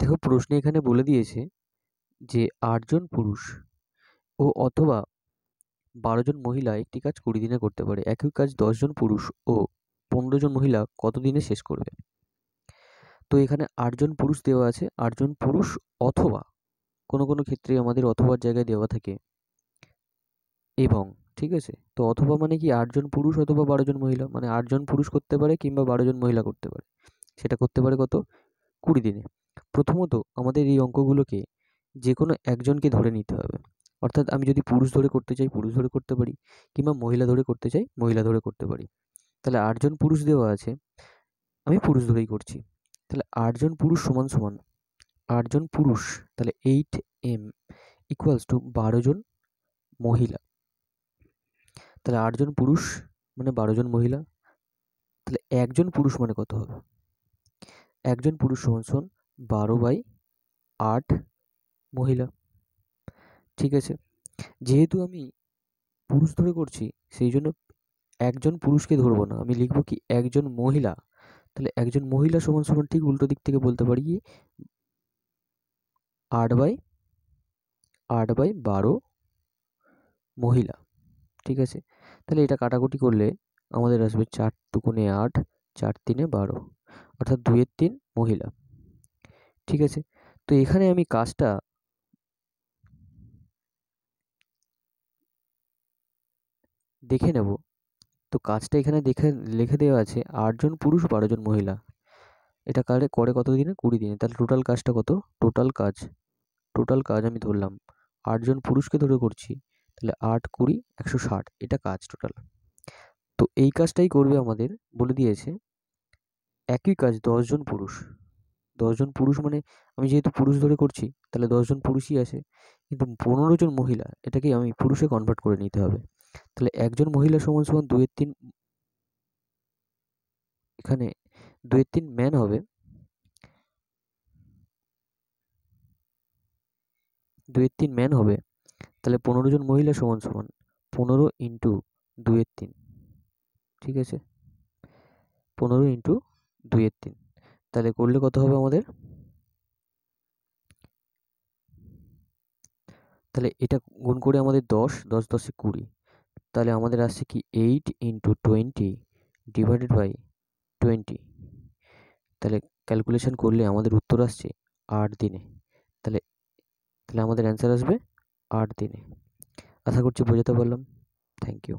দেখো প্রশ্নে এখানে বলে দিয়েছে যে 8 জন পুরুষ ও অথবা 12 জন মহিলা একটি কাজ 20 দিনে করতে পারে। একই কাজ 10 জন পুরুষ ও 15 জন মহিলা কত দিনে শেষ করবে? তো এখানে 8 জন পুরুষ দেওয়া আছে, 8 জন পুরুষ অথবা কোনো ক্ষেত্রে আমাদের অথবার জায়গায় দেওয়া থাকে এবং, ঠিক আছে? তো অথবা মানে কি 8 জন পুরুষ অথবা 12 জন মহিলা, মানে 8 জন পুরুষ করতে পারে কিংবা 12 জন মহিলা করতে পারে। সেটা করতে পারে কত? 20 দিনে। প্রথমত আমাদের এই অঙ্কগুলোকে যেকোনো একজনকে ধরে নিতে হবে। অর্থাৎ আমি যদি পুরুষ ধরে করতে চাই, পুরুষ ধরে করতে পারি, কিংবা মহিলা ধরে করতে চাই, মহিলা ধরে করতে পারি। তাহলে 8 জন পুরুষ দেওয়া আছে, আমি পুরুষ ধরেই করছি। তাহলে 8 জন পুরুষ সমান সমান 8 জন পুরুষ, তাহলে 8m ইকুয়ালস টু 12 জন মহিলা। তাহলে 8 জন পুরুষ মানে 12 জন মহিলা। তাহলে একজন পুরুষ মানে কত হবে? একজন পুরুষ সমান সমান 12/8 মহিলা। ঠিক আছে, যেহেতু আমি পুরুষ ধরে করছি সেই জন্য একজন পুরুষকে ধরবো না, আমি লিখবো কি একজন মহিলা। তাহলে একজন মহিলা সমান সমান ঠিক উল্টো দিক থেকে বলতে পারি কি 8/12 মহিলা। ঠিক আছে, তাহলে এটা কাটাকুটি করলে আমাদের আসবে 4 দুগুণে 8, 4 তিনে 12, অর্থাৎ 2/3 মহিলা। ঠিক আছে, তো এখানে আমি কাজটা দেখে নেব। তো কাজটা এখানে লিখে দেওয়া আছে 8 জন পুরুষ 12 জন মহিলা। এটা করে কত দিনে? 20 দিনে। তাহলে টোটাল কাজটা কত? টোটাল কাজ আমি ধরলাম 8 জন পুরুষকে ধরে করছি, তাহলে 8 20 160, এটা কাজ টোটাল। তো এই কাজটাই করবে আমাদের, বলে দিয়েছে একই কাজ 10 জন পুরুষ। 10 জন পুরুষ মানে আমি যেহেতু পুরুষ ধরে করছি তাহলে 10 জন পুরুষই আসে, কিন্তু 15 জন মহিলা, এটাকে আমি পুরুষে কনভার্ট করে নিতে হবে। তাহলে একজন মহিলা সমান সমান 2/3, এখানে 2/3 ম্যান হবে, 2/3 ম্যান হবে। তাহলে 15 জন মহিলা সমান সমান 15 ইন্টু 2/3। ঠিক আছে, 15 ইন্টু 2/3, তাহলে করলে কত হবে আমাদের? তাহলে এটা গুণ করে আমাদের 10, 10 10 20, তাহলে আমাদের আসছে কি 8 ইন্টু 20 ডিভাইডেড বাই 20। তাহলে ক্যালকুলেশন করলে আমাদের উত্তর আসছে 8 দিনে। তাহলে তাহলে আমাদের অ্যান্সার আসবে 8 দিনে। আশা করছি বোঝাতে পারলাম। Thank you.